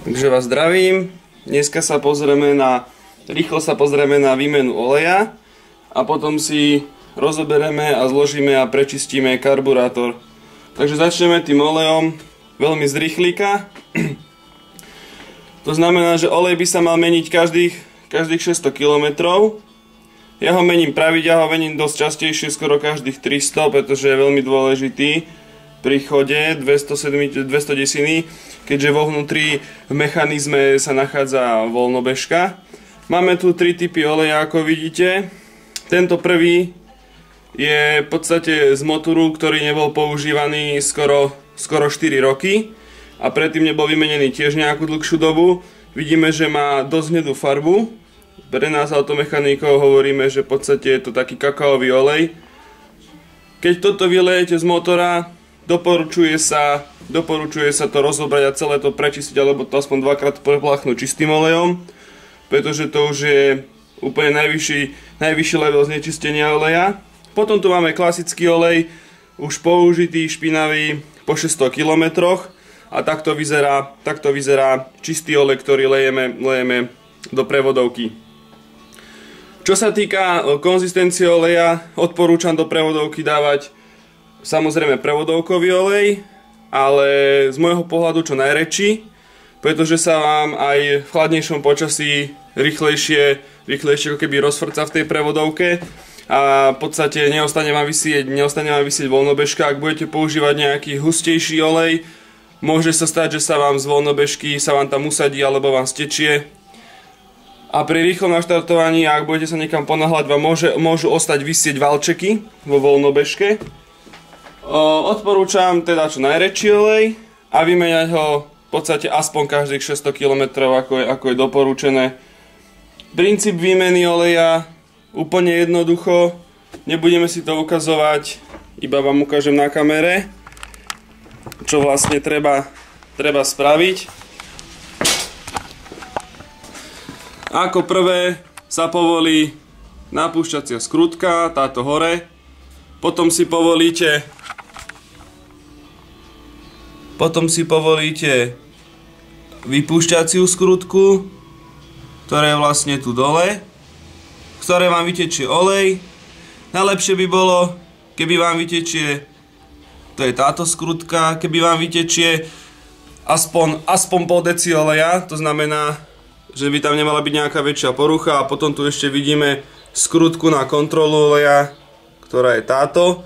Takže vás zdravím. Dneska sa rýchlo sa pozrieme na výmenu oleja a potom si rozoberieme a zložíme a prečistíme karburátor. Takže začneme tým olejom veľmi z rýchlika. To znamená, že olej by sa mal meniť každých 600 km. Ja ho mením pravidelne, dosť častejšie, skoro každých 300, pretože je veľmi dôležitý pri chode 200 desiny, keďže vo vnútri v mechanizme sa nachádza voľnobežka. Máme tu 3 typy oleja, ako vidíte. Tento prvý je v podstate z motoru, ktorý nebol používaný skoro 4 roky a predtým nebol vymenený tiež nejakú dlhšiu dobu. Vidíme, že má dosť hnedú farbu. Pre nás automechanikov hovoríme, že v podstate je to taký kakaový olej. Keď toto vylejete z motora, doporučuje sa to rozobrať a celé to prečistiť, alebo to aspoň dvakrát prepláchnúť čistým olejom, pretože to už je úplne najvyšší level znečistenia oleja. Potom tu máme klasický olej, už použitý, špinavý, po 600 km a takto vyzerá čistý olej, ktorý lejeme do prevodovky. Čo sa týka konzistencie oleja, odporúčam do prevodovky dávať samozrejme prevodovkový olej, ale z môjho pohľadu čo najredší, pretože sa vám aj v chladnejšom počasí rýchlejšie ako keby rozfrca v tej prevodovke a v podstate neostane vám vysieť voľnobežka. Ak budete používať nejaký hustejší olej, môže sa stať, že sa vám z voľnobežky tam usadí alebo vám stečie. A pri rýchlom naštartovaní, ak budete sa niekam ponáhľať, vám môžu ostať visieť valčeky vo voľnobežke. Odporúčam teda čo najredší olej a vymeniať ho v podstate aspoň každých 600 km, ako je doporučené. Princíp výmeny oleja úplne jednoducho, nebudeme si to ukazovať, iba vám ukážem na kamere, čo vlastne treba spraviť. Ako prvé sa povolí napúšťacia skrutka, táto hore, potom si povolíte vypúšťaciu skrutku, ktorá je vlastne tu dole, v ktorej vám vytečie olej. Najlepšie by bolo, keby vám vytečie, to je táto skrutka, keby vám vytečie aspoň pol deci oleja, to znamená, že by tam nemala byť nejaká väčšia porucha. A potom tu ešte vidíme skrutku na kontrolu oleja, ktorá je táto.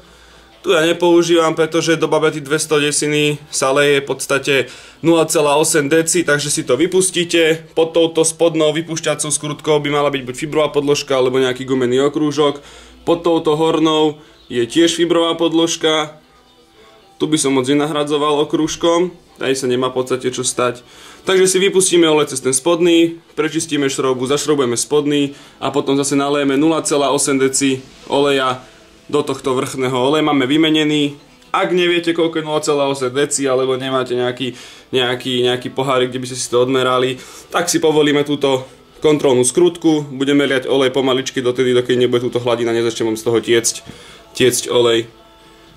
Tu ja nepoužívam, pretože do babety 200 desiny sa leje v podstate 0,8 deci, takže si to vypustíte. Pod touto spodnou vypúšťacou skrutkou by mala byť buď fibrová podložka alebo nejaký gumený okrúžok. Pod touto hornou je tiež fibrová podložka. Tu by som moc nenahradzoval okrúžkom, tady sa nemá v podstate čo stať. Takže si vypustíme olej cez ten spodný, prečistíme šroubu, zašroubujeme spodný a potom zase nalejeme 0,8 deci oleja do tohto vrchného. Olej máme vymenený. Ak neviete koľko je 0,8 deci alebo nemáte nejaký pohárik, kde by ste si to odmerali, tak si povolíme túto kontrolnú skrutku, budeme liať olej pomaličky dotedy, dokedy nebude túto hladina, nezačne vám z toho tiecť olej.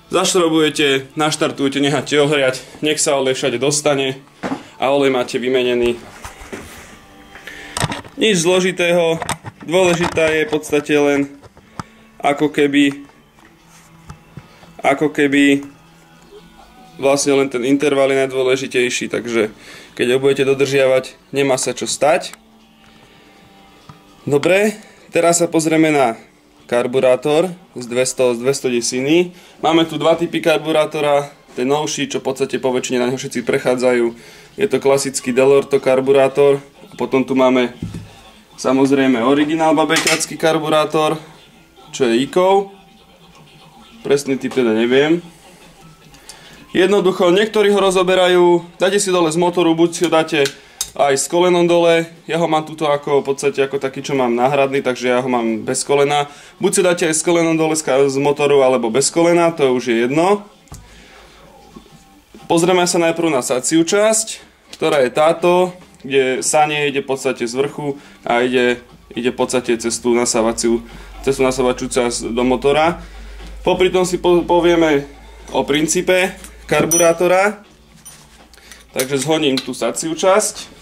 Zašroubujete, naštartujete, necháte ohriať, nech sa olej všade dostane a olej máte vymenený. Nič zložitého, dôležitá je v podstate len ako keby vlastne len ten interval je najdôležitejší, takže keď ho budete dodržiavať, nemá sa čo stať. Dobre, teraz sa pozrieme na karburátor z 200 desiny. Máme tu dva typy karburátora, ten novší, čo v podstate po väčšine na ňo všetci prechádzajú. Je to klasický Delorto karburátor. A potom tu máme samozrejme originál babejťacký karburátor, čo je IKO. Presný typ teda neviem. Jednoducho, niektorí ho rozoberajú, dáte si dole z motoru, buď si ho dáte aj s kolenom dole. Ja ho mám tuto v podstate ako taký, čo mám náhradný, takže ja ho mám bez kolena. Buď si dáte aj s kolenom dole z motoru, alebo bez kolena, to už je jedno. Pozrieme sa najprv na saciu časť, ktorá je táto, kde sanie ide v podstate z vrchu a ide v podstate cez tú nasávaciu časť do motora. Popri tom si povieme o princípe karburátora. Takže zhoním tú saciu časť.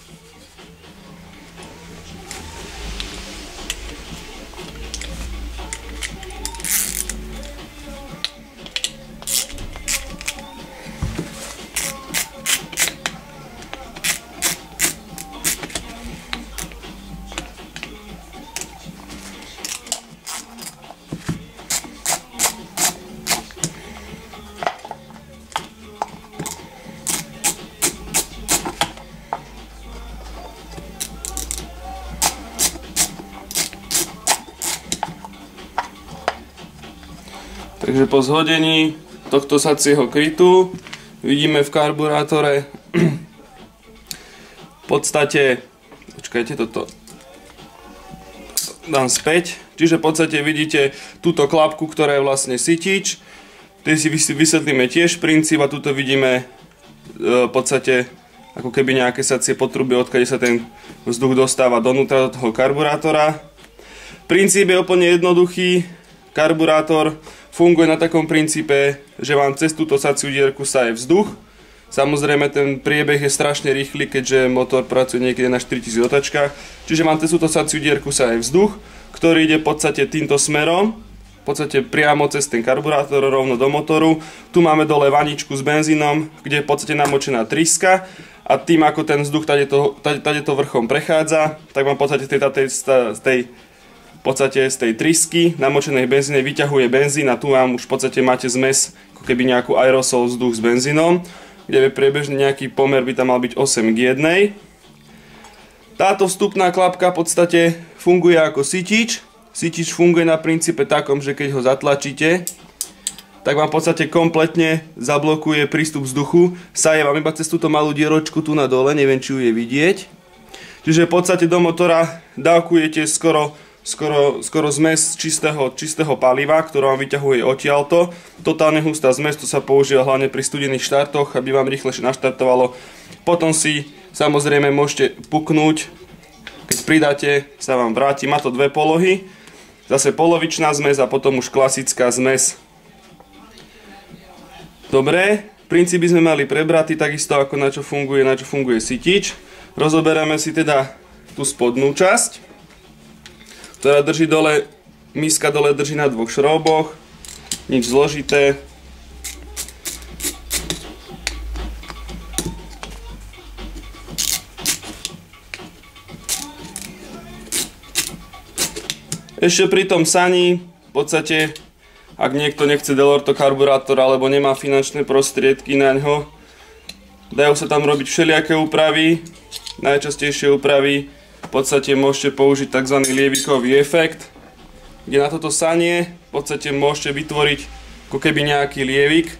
Takže po zhodení tohto sacieho krytu vidíme v karburátore v podstate, počkajte, toto dám späť, čiže v podstate vidíte túto klapku, ktorá je vlastne sytič. Tej si vysvetlíme tiež princíp a tuto vidíme v podstate ako keby nejaké sacie potruby, odkiaľ sa ten vzduch dostáva donútra do toho karburátora. Princíp je úplne jednoduchý. Karburátor funguje na takom princípe, že vám cez túto saciu dierku saje vzduch. Samozrejme ten priebeh je strašne rýchly, keďže motor pracuje niekedy na 4000 otáčkach. Čiže vám cez túto saciu dierku saje vzduch, ktorý ide v podstate týmto smerom, v podstate priamo cez ten karburátor rovno do motoru. Tu máme dole vaničku s benzínom, kde je v podstate namočená tryska a tým ako ten vzduch tadeto vrchom prechádza, tak vám v podstate z tej trysky namočenej benzíne vyťahuje benzín a tu vám už v podstate máte zmes, ako keby nejakú aerosol vzduch s benzínom, kde je priebežný nejaký pomer, by tam mal byť 8:1. Táto vstupná klapka v podstate funguje ako sytič. Sytič funguje na princípe takom, že keď ho zatlačíte, tak vám v podstate kompletne zablokuje prístup vzduchu. Saje vám iba cez túto malú dieročku tu na dole, neviem či ju je vidieť. Čiže v podstate do motora dávkujete skoro zmes čistého paliva, ktorá vám vyťahuje odtiaľto. Totálne hustá zmes, to sa používa hlavne pri studených štartoch, aby vám rýchlejšie naštartovalo. Potom si samozrejme môžete puknúť, keď pridáte, sa vám vráti. Má to dve polohy, zase polovičná zmes a potom už klasická zmes. Dobre, princípy sme mali prebratý, takisto ako na čo funguje sytič. Rozoberieme si teda tú spodnú časť, ktorá drží dole, miska dole drží na dvoch šrouboch, nič zložité. Ešte pri tom saní, v podstate, ak niekto nechce Dell'Orto karburátor alebo nemá finančné prostriedky na ňo, dajú sa tam robiť všelijaké úpravy, najčastejšie úpravy. V podstate môžete použiť tzv. Lievikový efekt, kde na toto sanie v podstate môžete vytvoriť ako keby nejaký lievik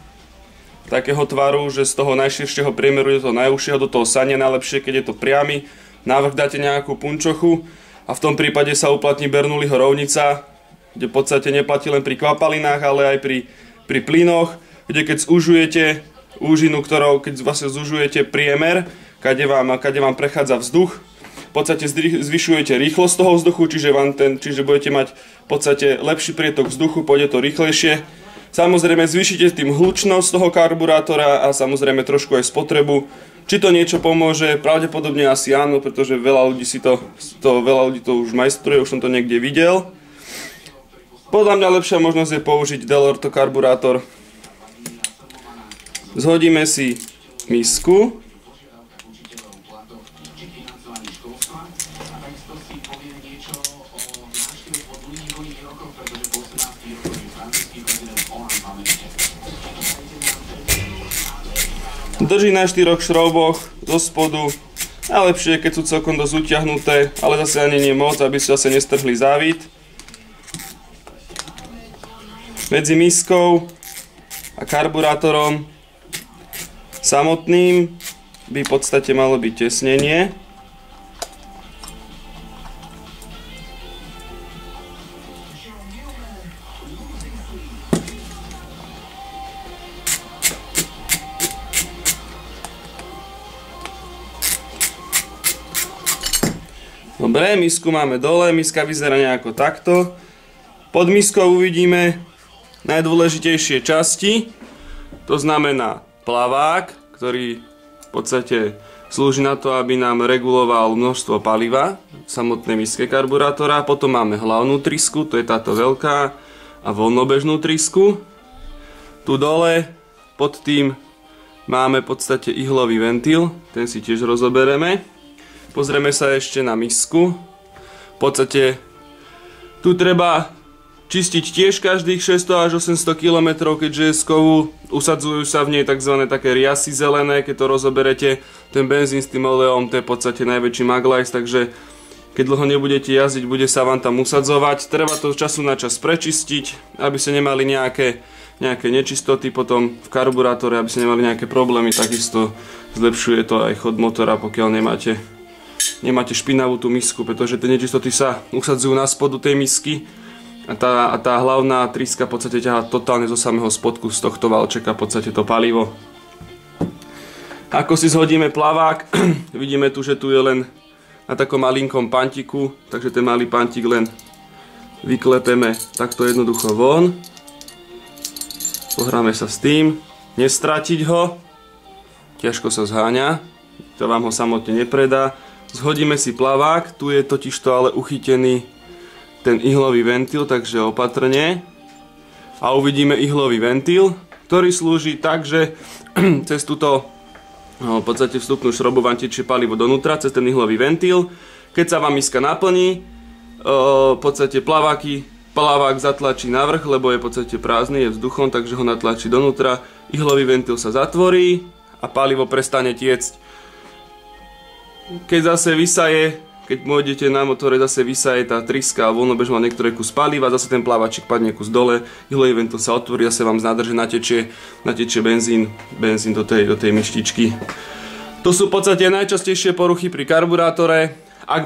takého tvaru, že z toho najširšieho priemeru do toho najúžšieho do toho sania, najlepšie keď je to priamy. Navrch dáte nejakú punčochu a v tom prípade sa uplatní Bernoulliho rovnica, kde v podstate neplatí len pri kvapalinách, ale aj pri plynoch, kde keď zužujete úžinu, ktorou keď vlastne zužujete priemer, kade vám prechádza vzduch, v podstate zvyšujete rýchlosť toho vzduchu, čiže budete mať v podstate lepší prietok vzduchu, pôjde to rýchlejšie. Samozrejme zvýšite tým hlučnosť toho karburátora a samozrejme trošku aj spotrebu. Či to niečo pomôže? Pravdepodobne asi áno, pretože veľa ľudí to už majstruje, už som to niekde videl. Podľa mňa lepšia možnosť je použiť Dell'Orto karburátor. Zhodíme si misku. Drží na 4 šrouboch zo spodu. Najlepšie je, keď sú celkom dosť utiahnuté, ale zase ani nie moc, aby si zase nestrhli závit. Medzi miskou a karburátorom samotným by v podstate malo byť tesnenie. Dobre, misku máme dole, miska vyzerá nejako takto. Pod miskou uvidíme najdôležitejšie časti, to znamená plavák, ktorý v podstate slúži na to, aby nám reguloval množstvo paliva v samotnej miske karburátora. Potom máme hlavnú trysku, to je táto veľká, a voľnobežnú trysku. Tu dole pod tým máme v podstate ihlový ventil, ten si tiež rozobereme. Pozrieme sa ešte na misku. V podstate tu treba čistiť tiež každých 600 až 800 km, keďže je z kovu, usadzujú sa v nej tzv. Také riasy zelené, keď to rozoberete. Ten benzín s tým olejom, to je v podstate najväčší maglajs, takže keď dlho nebudete jazdiť, bude sa vám tam usadzovať. Treba to času na čas prečistiť, aby ste nemali nejaké nečistoty potom v karburátore, aby ste nemali nejaké problémy. Takisto zlepšuje to aj chod motora, pokiaľ nemáte špinavú tú misku, pretože tie nečistoty sa usadzujú na spodu tej misky. A tá hlavná tryska v podstate ťahá totálne zo samého spodku z tohto valčeka v podstate to palivo. Ako si zhodíme plavák, vidíme tu, že tu je len na takom malinkom pantiku, takže ten malý pantik len vyklepeme takto jednoducho von. Pohráme sa s tým, nestratiť ho, ťažko sa zháňa, to vám ho samotne nepredá. Zhodíme si plavák, tu je totižto ale uchytený ten ihlový ventil, takže opatrne. A uvidíme ihlový ventil, ktorý slúži tak, že cez túto v podstate vstupnú šrobu vám tečie palivo donútra, cez ten ihlový ventil. Keď sa vám miska naplní, v podstate plavák zatlačí na vrch, lebo je v podstate prázdny, je vzduchom, takže ho natlačí donútra. Ihlový ventil sa zatvorí a palivo prestane tiecť. Keď zase vysaje, keď môjdete na motore, zase vysaje tá tryska a voľnobežná niektoré kus paliva, zase ten plávačik padne kus dole, ihlový ventil sa otvorí, zase vám z nádrže natečie benzín do tej myštičky. To sú v podstate najčastejšie poruchy pri karburátore. Ak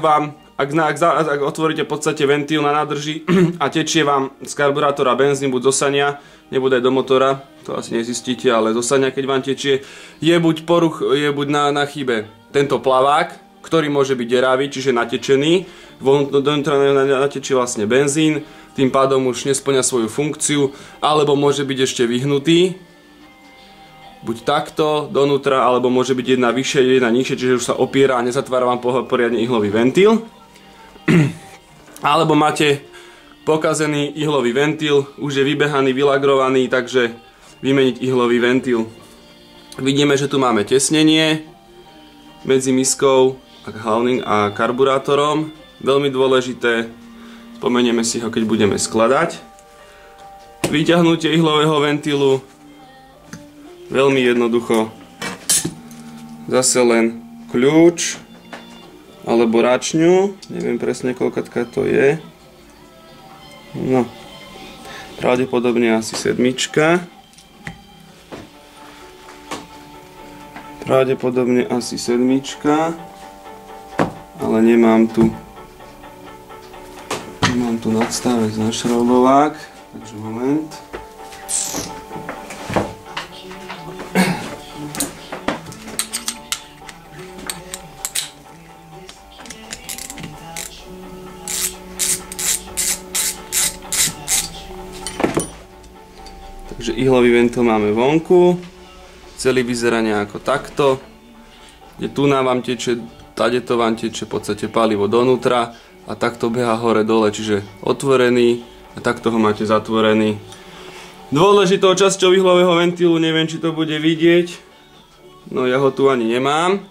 otvoríte v podstate ventil na nádrži a tečie vám z karburátora benzín buď zo sania, nebude aj do motora, to asi nezistíte, ale zo sania keď vám tečie, je buď na chybe tento plavák, ktorý môže byť deravý, čiže natečený, donútra natečie vlastne benzín, tým pádom už nespĺňa svoju funkciu, alebo môže byť ešte vyhnutý, buď takto donútra, alebo môže byť jedna vyššie, jedna nižšie, čiže už sa opiera a nezatvára vám poriadne ihlový ventil. Alebo máte pokazený ihlový ventil, už je vybehaný, vylagrovaný, takže vymeniť ihlový ventil. Vidíme, že tu máme tesnenie medzi miskou a hlavným a karburátorom. Veľmi dôležité, spomenieme si ho, keď budeme skladať. Vyťahnutie ihlového ventilu, veľmi jednoducho, zase len kľúč alebo račňu, neviem presne koľkatka to je. No, pravdepodobne asi sedmička. Ale nemám tu nadstavec na šroubovák, takže moment. Takže ihlový ventil máme vonku, celý vyzerá nejako takto, kde tu nám vám teče, tade to vám teče v podstate palivo donútra a takto beha hore dole, čiže otvorený a takto ho máte zatvorený. Dôležitou časťou ihlového ventilu, neviem či to bude vidieť, no ja ho tu ani nemám.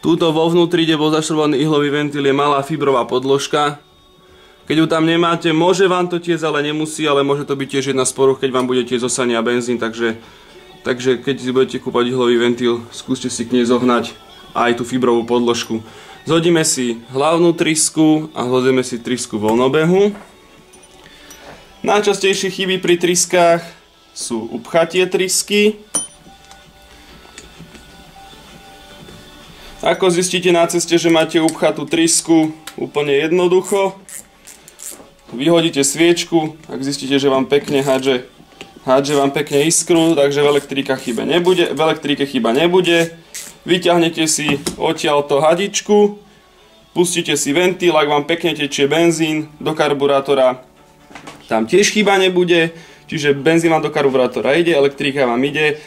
Tuto vo vnútri, kde bol zašrobovaný ihlový ventil, je malá fibrová podložka. Keď ju tam nemáte, môže vám to tiecť, ale nemusí, ale môže to byť tiež jedna z poruch, keď vám bude tiecť zo sania benzín, takže keď si budete kúpať ihlový ventil, skúste si k nej zohnať aj tú fibrovú podložku. Zhodíme si hlavnú trysku a zhodíme si trysku voľnobehu. Najčastejšie chyby pri tryskách sú upchatie trysky. Ako zistíte na ceste, že máte upchatú trysku? Úplne jednoducho. Vyhodíte sviečku, ak zistíte, že vám pekne hádže vám pekne iskru, takže v elektrike chyba nebude. Vyťahnete si odtiaľto hadičku, pustíte si ventil, ak vám pekne tečie benzín do karburátora, tam tiež chyba nebude, čiže benzín vám do karburátora ide, elektrika vám ide.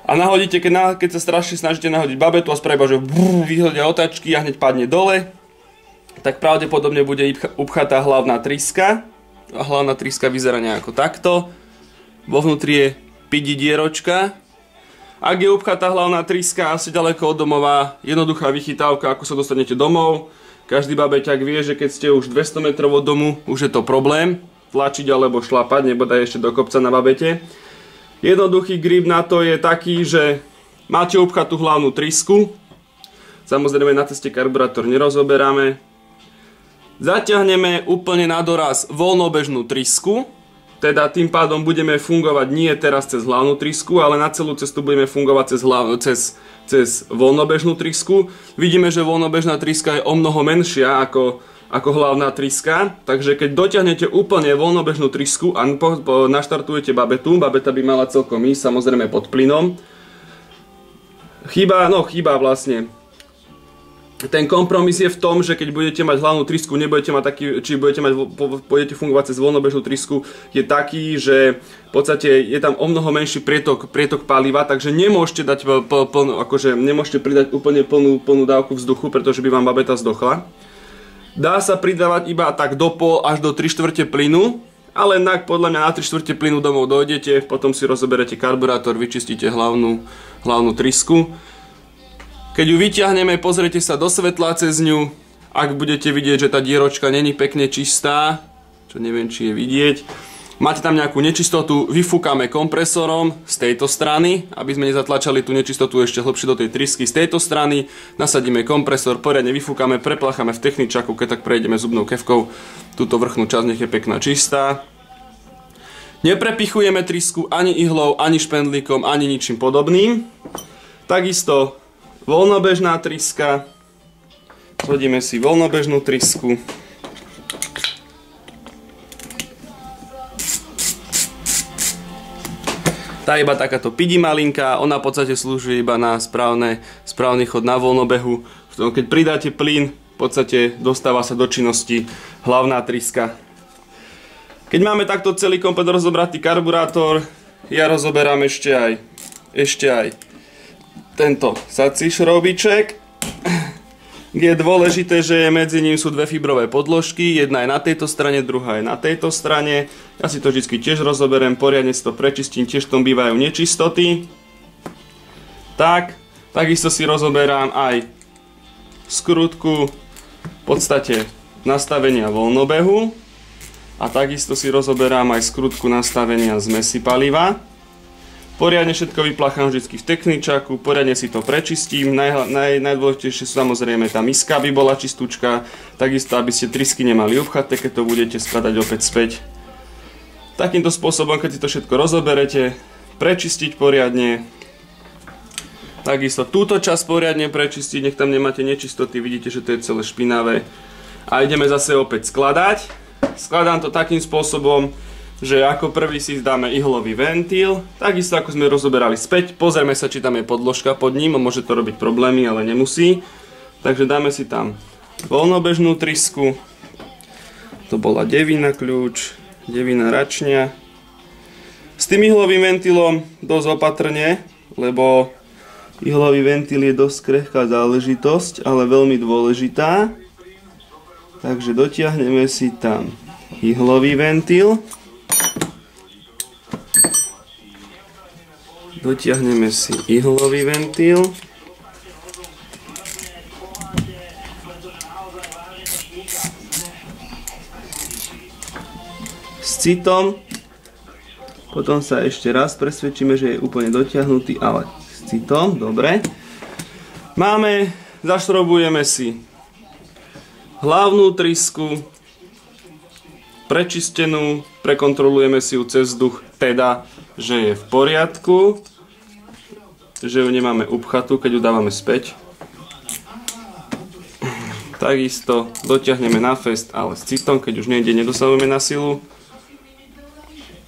a nahodíte, keď sa strašne snažíte nahodiť babetu a spraví iba, že vyhodia otáčky a hneď padne dole, tak pravdepodobne bude upchatá hlavná tryska. A hlavná tryska vyzerá nejako takto. Vo vnútri je pidi dieročka. Ak je upchatá hlavná tryska asi ďaleko od domova, jednoduchá vychytávka, ako sa dostanete domov. Každý babeťak vie, že keď ste už 200 metrov od domu, už je to problém tlačiť alebo šlapať, nebodaj ešte do kopca na babete. Jednoduchý grip na to je taký, že máte upchatú hlavnú trysku. Samozrejme na ceste karburátor nerozoberáme. Zaťahneme úplne na doraz voľnobežnú trysku. Teda tým pádom budeme fungovať nie teraz cez hlavnú trysku, ale na celú cestu budeme fungovať cez voľnobežnú trysku. Vidíme, že voľnobežná tryska je o mnoho menšia ako hlavná tryska, takže keď dotiahnete úplne voľnobežnú trysku a naštartujete babetu, babeta by mala celkom ísť, samozrejme pod plynom. Chýba vlastne. Ten kompromis je v tom, že keď budete mať hlavnú trysku, nebudete mať taký, či budete fungovať cez voľnobežnú trysku, je taký, že v podstate je tam o mnoho menší prietok paliva, takže nemôžete dať nemôžete pridať úplne plnú dávku vzduchu, pretože by vám babeta zdochla. Dá sa pridávať iba tak do pol až do 3/4 plynu, ale podľa mňa na 3/4 plynu domov dojdete, potom si rozoberete karburátor, vyčistíte hlavnú trysku. Keď ju vyťahneme, pozrite sa do svetla cez ňu, ak budete vidieť, že tá dieročka není pekne čistá, čo neviem, či je vidieť, máte tam nejakú nečistotu, vyfúkame kompresorom z tejto strany, aby sme nezatlačali tú nečistotu ešte hlbšie do tej trysky. Z tejto strany nasadíme kompresor, poriadne vyfúkame, prepláchame v techničaku, keď tak prejdeme zubnou kefkou. Túto vrchnú časť nech je pekná čistá. Neprepichujeme trysku ani ihlou, ani špendlíkom, ani ničím podobným. Takisto voľnobežná tryska. Zhodíme si voľnobežnú trysku. Tá je iba takáto pidi malinká, ona v podstate slúži iba na správny chod na voľnobehu. Keď pridáte plyn, v podstate dostáva sa do činnosti hlavná tryska. Keď máme takto celý komplet rozobratý karburátor, ja rozoberám ešte aj tento sací šrobiček. Je dôležité, že medzi ním sú dve fibrové podložky, jedna je na tejto strane, druhá je na tejto strane. Ja si to vždy tiež rozoberiem, poriadne si to prečistím, tiež v tom bývajú nečistoty. Takisto si rozoberám aj skrutku v podstate nastavenia voľnobehu a takisto si rozoberám aj skrutku nastavenia zmesi paliva. Poriadne všetko vyplachám vždy v techničaku, poriadne si to prečistím. Najdôležitejšie sú samozrejme tá miska, aby bola čistúčka, takisto aby ste trysky nemali upchaté, keď to budete skladať opäť späť. Takýmto spôsobom, keď si to všetko rozoberete, prečistiť poriadne. Takisto túto časť poriadne prečistiť, nech tam nemáte nečistoty, vidíte, že to je celé špinavé. A ideme zase opäť skladať. Skladám to takým spôsobom, že ako prvý si dáme ihlový ventil, takisto ako sme rozoberali späť, pozrieme sa, či tam je podložka pod ním, môže to robiť problémy, ale nemusí. Takže dáme si tam voľnobežnú trysku, to bola devina kľúč, devina račňa. S tým ihlovým ventilom dosť opatrne, lebo ihlový ventil je dosť krehká záležitosť, ale veľmi dôležitá. Takže dotiahneme si tam ihlový ventil. Dotiahneme si ihlový ventil. S citom. Potom sa ešte raz presvedčíme, že je úplne dotiahnutý, ale s citom. Dobre. Zašrobujeme si hlavnú trysku. Prečistenú. Prekontrolujeme si ju cez vzduch, teda že je v poriadku, že ju nemáme upchatú, keď ju dávame späť. Takisto dotiahneme na fest, ale s citom, keď už nejde, nedosahujeme na silu.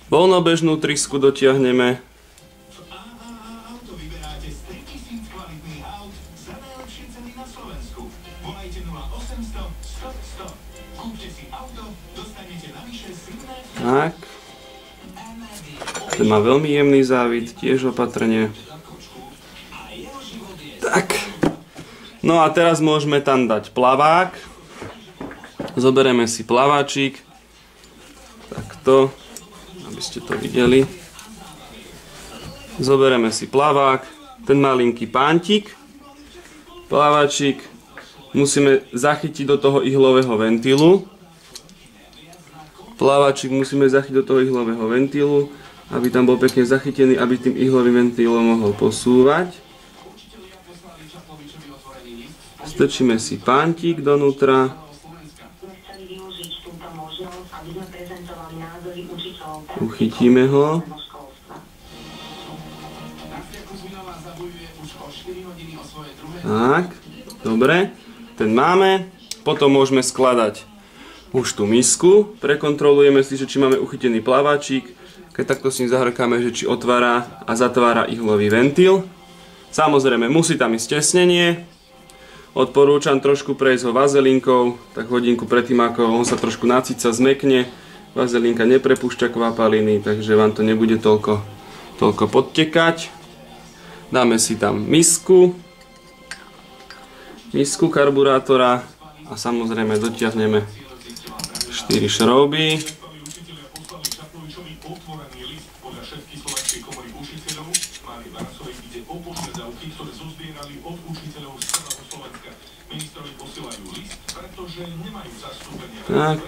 Voľnobežnú trysku dotiahneme. Tak. Ten má veľmi jemný závit, tiež opatrne. Tak. No a teraz môžeme tam dať plavák. Zoberieme si plaváčik. Takto, aby ste to videli. Zoberieme si plavák, ten malinký pántik. Plaváčik musíme zachytiť do toho ihlového ventílu. Plaváčik musíme zachytiť do toho ihlového ventílu, aby tam bol pekne zachytený, aby tým ihlovým ventílom mohol posúvať. Strčíme si pántik donútra. Uchytíme ho. Tak, dobre. Ten máme. Potom môžeme skladať už tú misku. Prekontrolujeme si, že či máme uchytený plaváčik. Keď takto s ním zahrkáme, že či otvára a zatvára ihlový ventil. Samozrejme, musí tam ísť tesnenie. Odporúčam trošku prejsť ho vazelínkou, tak hodinku predtým, ako on sa trošku nacíca, zmekne. Vazelínka neprepúšťa kvapaliny, takže vám to nebude toľko podtekať. Dáme si tam misku karburátora a samozrejme dotiahneme 4 šrouby. Tak.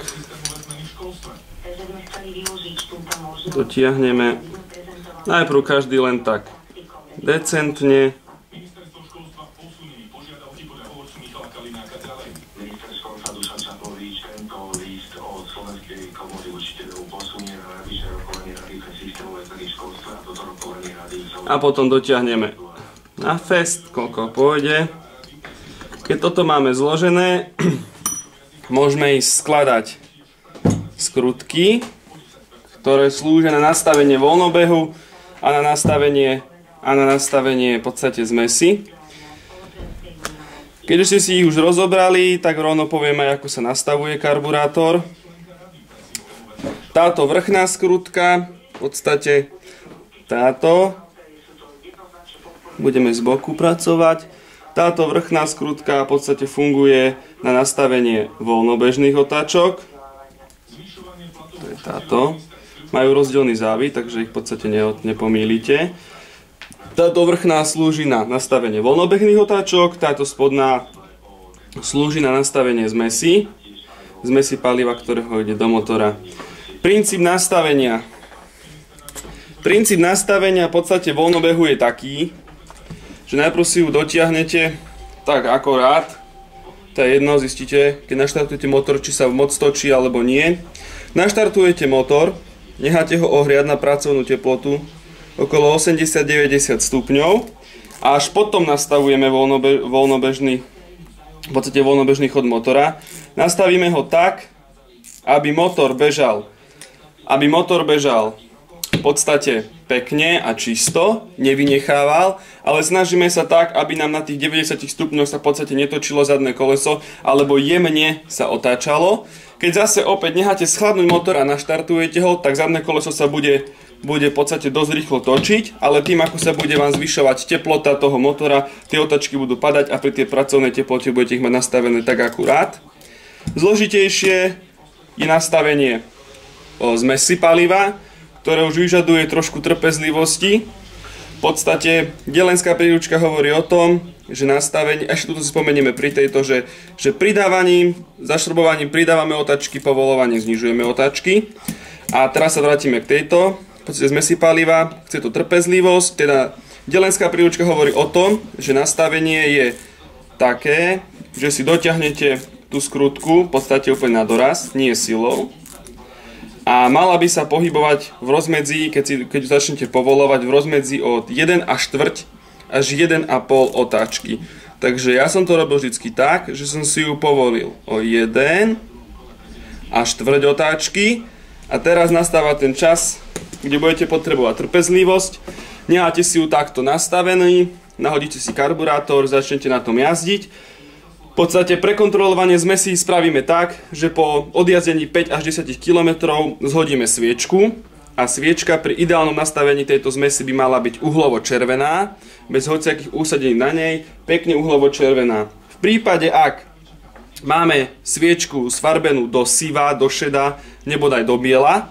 Dotiahneme. Najprv každý len tak decentne. A potom dotiahneme na fest, koľko pôjde. Keď toto máme zložené, môžeme ísť skladať skrutky, ktoré slúžia na nastavenie voľnobehu a na nastavenie v podstate zmesi. Keď ste si ich už rozobrali, tak rovno poviem aj, ako sa nastavuje karburátor. Táto vrchná skrutka, v podstate táto, budeme z boku pracovať. Táto vrchná skrutka v podstate funguje na nastavenie voľnobežných otáčok. To je táto. Majú rozdielny závit, takže ich v podstate nepomýlite. Táto vrchná slúži na nastavenie voľnobežných otáčok, táto spodná slúži na nastavenie zmesi paliva, ktorého ide do motora. Princíp nastavenia v podstate voľnobehu je taký, že najprv si ju dotiahnete tak akorát. To je jedno, zistíte, keď naštartujete motor, či sa moc točí alebo nie. Naštartujete motor, necháte ho ohriať na pracovnú teplotu okolo 80-90 stupňov a až potom nastavujeme voľnobežný chod motora. Nastavíme ho tak, aby motor bežal v podstate pekne a čisto, nevynechával, ale snažíme sa tak, aby nám na tých 90 stupňoch sa v podstate netočilo zadné koleso, alebo jemne sa otáčalo. Keď zase opäť necháte schladnúť motor a naštartujete ho, tak zadné koleso sa bude v podstate dosť rýchlo točiť, ale tým, ako sa bude vám zvyšovať teplota toho motora, tie otáčky budú padať a pri tej pracovnej teplote budete ich mať nastavené tak akurát. Zložitejšie je nastavenie zmesi paliva, ktoré už vyžaduje trošku trpezlivosti. V podstate delenská príručka hovorí o tom, že nastavenie, ešte tu si spomenieme pri tejto, že pridávaním, zašrobovaním pridávame otáčky, povolovaním znižujeme otáčky. A teraz sa vrátime k tejto, v podstate zmesi paliva, chce to trpezlivosť, teda delenská príručka hovorí o tom, že nastavenie je také, že si dotiahnete tú skrutku v podstate úplne na doraz, nie silou. A mala by sa pohybovať v rozmedzi, keď začnete povolovať, v rozmedzi od 1,4 až 1,5 otáčky. Takže ja som to robil vždycky tak, že som si ju povolil o 1,4 otáčky a teraz nastáva ten čas, kde budete potrebovať trpezlivosť. Necháte si ju takto nastavený, nahodíte si karburátor, začnete na tom jazdiť. V podstate prekontrolovanie zmesí spravíme tak, že po odjazdení 5 až 10 km zhodíme sviečku a sviečka pri ideálnom nastavení tejto zmesi by mala byť uhlovo-červená, bez hociakých úsadení na nej, pekne uhlovo-červená. V prípade, ak máme sviečku sfarbenú do siva, do šeda, nebodaj do biela,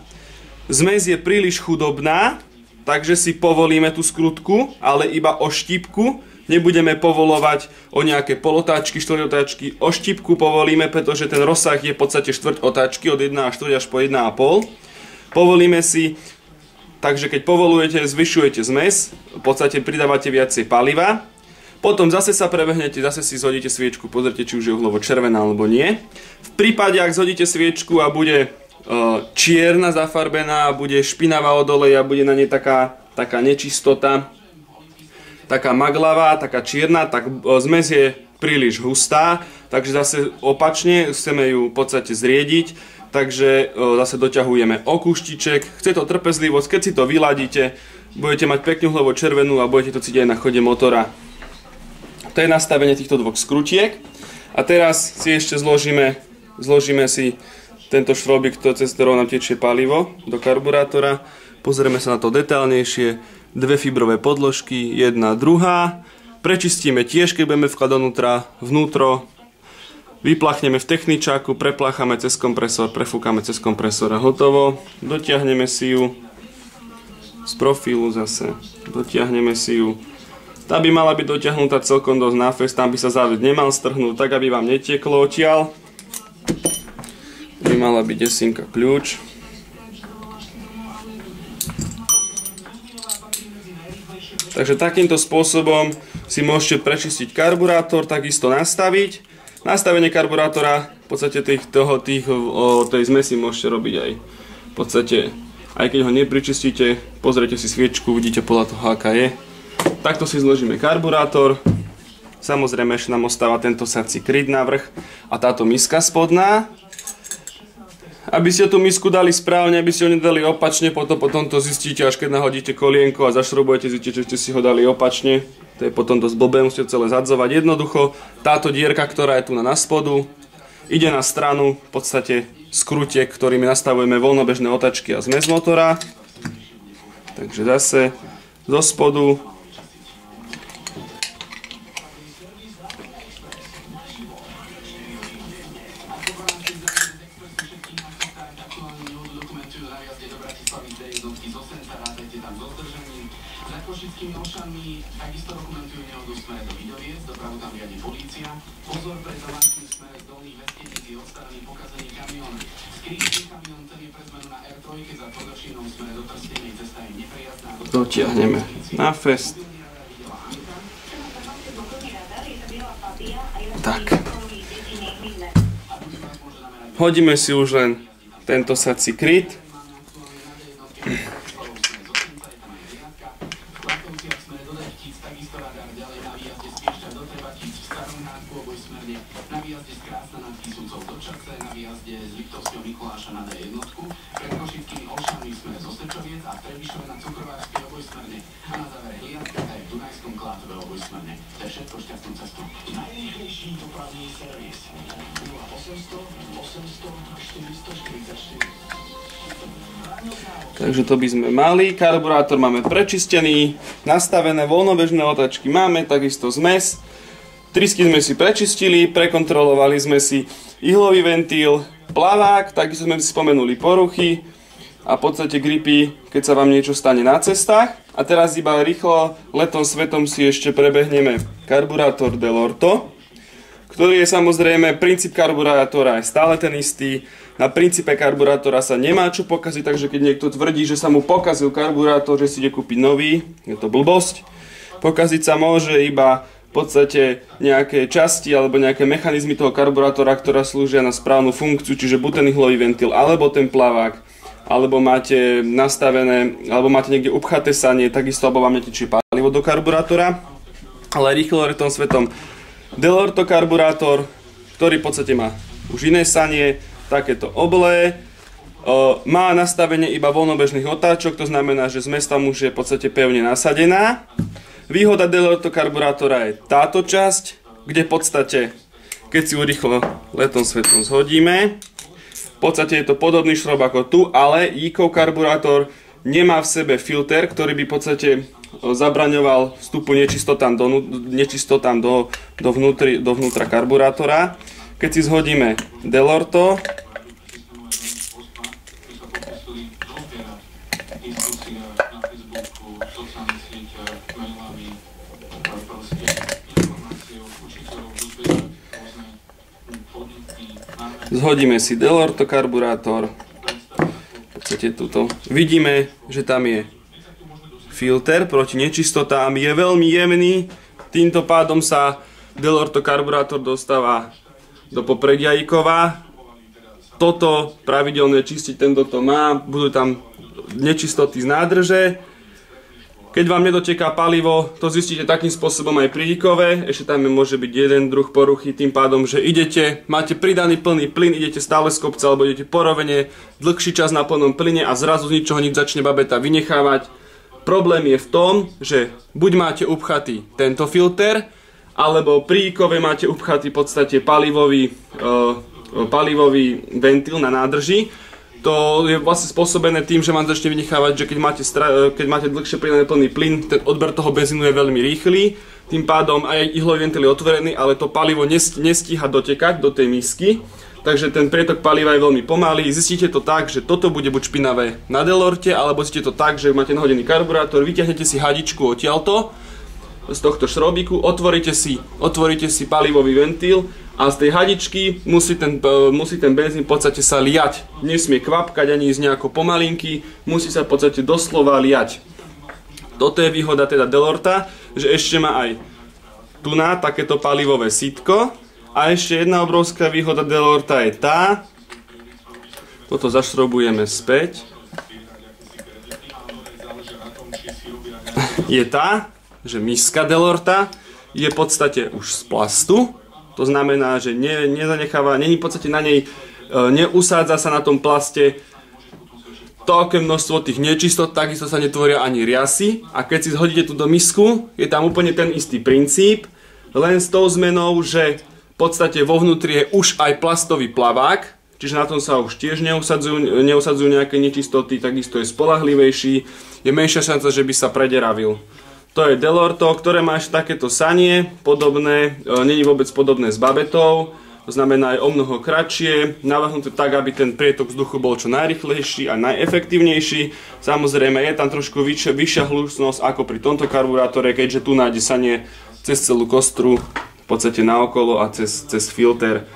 zmes je príliš chudobná, takže si povolíme tú skrutku, ale iba o štipku. Nebudeme povolovať o nejaké polotáčky, štvrťotáčky, o štipku povolíme, pretože ten rozsah je v podstate štvrť otáčky od 1,4 až po 1,5. Povolíme si, takže keď povolujete, zvyšujete zmes, v podstate pridávate viacej paliva. Potom zase sa prebehnete, zase si zhodíte sviečku, pozrite, či už je uhlovo červená alebo nie. V prípade, ak zhodíte sviečku a bude čierna zafarbená, bude špinavá od oleja, bude na nej taká nečistota, taká maglavá, taká čierna, tak zmes je príliš hustá, takže zase opačne chceme ju v podstate zriediť, takže zase doťahujeme o kúštiček. Chce to trpezlivosť, keď si to vyladíte, budete mať pekne uhlovo červenú a budete to cítiť aj na chode motora. To je nastavenie týchto dvoch skrutiek. A teraz si ešte zložíme si tento šrobík, cez ktorého nám tečie palivo do karburátora. Pozrieme sa na to detailnejšie. Dve fibrové podložky, jedna, druhá. Prečistíme tiež, keď budeme vkladať vnútro. Vyplachneme v techničáku, prepláchame cez kompresor, prefúkame cez kompresor a hotovo. Dotiahneme si ju z profilu zase. Dotiahneme si ju. Tá by mala byť dotiahnutá celkom dosť na fest, tam by sa záved nemal strhnúť, tak aby vám netieklo odtiaľ. By mala byť desinka kľúč. Takže takýmto spôsobom si môžete prečistiť karburátor, takisto nastaviť. Nastavenie karburátora, v podstate tej zmesi môžete robiť aj v podstate, aj keď ho nepričistíte, pozrite si sviečku, vidíte podľa toho, aká je. Takto si zložíme karburátor. Samozrejme, ešte nám ostáva tento sací kryt na vrch a táto miska spodná. Aby ste tú misku dali správne, aby ste ho nedali opačne, potom to zistíte, až keď nahodíte kolienko a zašrobujete, zistíte, že ste si ho dali opačne. To je potom dosť blbé, musíte celé zadzovať. Jednoducho, táto dierka, ktorá je tu na spodu, ide na stranu, v podstate skrutiek, ktorými nastavujeme voľnobežné otačky a zmes motora. Takže zase zo spodu. Takisto dokumentujú nehodu v smere do Vidoviec, dopravu tam riadi polícia. Pozor pre Zavadským smere z Dolných Vestenicí odstavený pokazený kamión. Skrýtny kamión, ten je pre zmenu na R3 za Tvrdošínom smere do Trstenej, cesta je neprejazdná. Dotiahneme na fest. Tak. Hodíme si už len tento sací kryt. Takže to by sme mali. Karburátor máme prečistený, nastavené voľnobežné otáčky máme, takisto zmes. Trysky sme si prečistili, prekontrolovali sme si ihlový ventil, plavák, takisto sme si spomenuli poruchy a v podstate gripy, keď sa vám niečo stane na cestách. A teraz iba rýchlo letom svetom si ešte prebehneme karburátor Dell'Orto, ktorý je samozrejme, princíp karburátora je stále ten istý. Na princípe karburátora sa nemá čo pokaziť, takže keď niekto tvrdí, že sa mu pokazil karburátor, že si ide kúpiť nový, je to blbosť. Pokaziť sa môže iba v podstate nejaké časti alebo nejaké mechanizmy toho karburátora, ktoré slúžia na správnu funkciu, čiže buď ten ihlový ventil, alebo ten plavák, alebo máte nastavené, alebo máte niekde upchaté sanie, takisto, alebo vám netečie palivo do karburátora. Ale rýchlo letom svetom Dell'Orto karburátor, ktorý v podstate má už iné sanie, takéto oblé, má nastavenie iba voľnobežných otáčok, to znamená, že zmes tam už je v podstate pevne nasadená. Výhoda Dell'Orto karburátora je táto časť, kde v podstate, keď si ju rýchlo letom svetom zhodíme, v podstate je to podobný šrob ako tu, ale Jíkov karburátor nemá v sebe filter, ktorý by v podstate zabraňoval vstupu nečistotám dovnútra karburátora. Keď si zhodíme Delorto, zhodíme si Delorto karburátor, v podstate tuto, vidíme, že tam je filter proti nečistotám, je veľmi jemný, týmto pádom sa Delorto karburátor dostáva do popredia ikova. Toto pravidelne čistiť, tento to má, budú tam nečistoty z nádrže. Keď vám nedoteká palivo, to zistíte takým spôsobom aj pri ikove, ešte tam môže byť jeden druh poruchy, tým pádom, že idete, máte pridaný plný plyn, idete stále z kopca, alebo idete po rovene, dlhší čas na plnom plyne a zrazu z ničoho nič začne babeta vynechávať. Problém je v tom, že buď máte upchatý tento filter, alebo pri ikove máte upchatý v podstate palivový ventil na nádrži. To je vlastne spôsobené tým, že vám začne vynechávať, že keď máte dlhšie pridaný plný plyn, ten odber toho benzínu je veľmi rýchly, tým pádom aj ihlový ventil je otvorený, ale to palivo nestíha dotekať do tej misky, takže ten prietok paliva je veľmi pomalý. Zistíte to tak, že toto bude buď špinavé na Delorte, alebo zistíte to tak, že máte nahodený karburátor, vyťahnete si hadičku odtiaľto z tohto šrobíku, otvoríte si palivový ventil a z tej hadičky musí ten benzín v podstate sa liať. Nesmie kvapkať ani ísť nejako pomalinky, musí sa v podstate doslova liať. Toto je výhoda teda Delorta, že ešte má aj tu na takéto palivové sítko. A ešte jedna obrovská výhoda Delorta je tá, toto zašrobujeme späť, je tá, že miska Delorta je v podstate už z plastu. To znamená, že nezanecháva, není v podstate na nej, neusádza sa na tom plaste toľké množstvo tých nečistot, takisto sa netvoria ani riasy. A keď si zhodíte túto misku, je tam úplne ten istý princíp, len s tou zmenou, že v podstate vo vnútri je už aj plastový plavák, čiže na tom sa už tiež neusadzujú nejaké nečistoty, takisto je spoľahlivejší, je menšia šanca, že by sa prederavil. To je Delorto, ktoré má ešte takéto sanie, podobné, není vôbec podobné s babetou, to znamená aj o mnoho kratšie, navrhnuté tak, aby ten prietok vzduchu bol čo najrýchlejší a najefektívnejší. Samozrejme je tam trošku vyššia hlučnosť ako pri tomto karburátore, keďže tu nájde sanie cez celú kostru, v podstate naokolo a cez filter.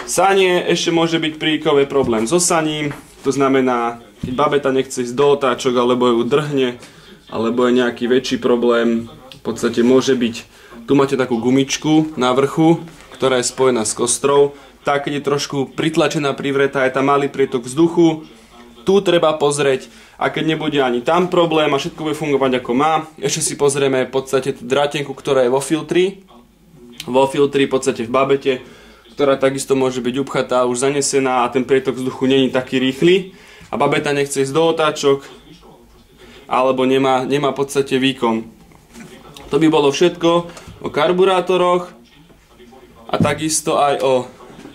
Sanie ešte môže byť pri ikove problém so saním, to znamená, keď babeta nechce ísť do otáčok alebo ju drhne, alebo je nejaký väčší problém, v podstate môže byť, tu máte takú gumičku na vrchu, ktorá je spojená s kostrou, tak keď je trošku pritlačená, privretá, je tam malý prietok vzduchu, tu treba pozrieť a keď nebude ani tam problém a všetko bude fungovať ako má, ešte si pozrieme v podstate tú drátenku, ktorá je vo filtri v podstate v babete, ktorá takisto môže byť upchatá, už zanesená a ten prietok vzduchu není taký rýchly a babeta nechce ísť do otáčok, alebo nemá v podstate výkon. To by bolo všetko o karburátoroch a takisto aj o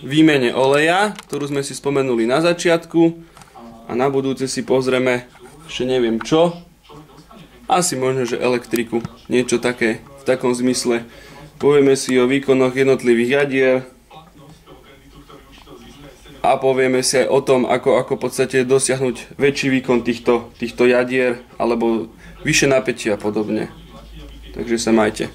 výmene oleja, ktorú sme si spomenuli na začiatku a na budúce si pozrieme ešte neviem čo, asi možno, že elektriku, niečo také v takom zmysle. Povieme si o výkonoch jednotlivých jadier a povieme si aj o tom, ako v podstate dosiahnuť väčší výkon týchto jadier alebo vyššie napätie a podobne. Takže sa majte.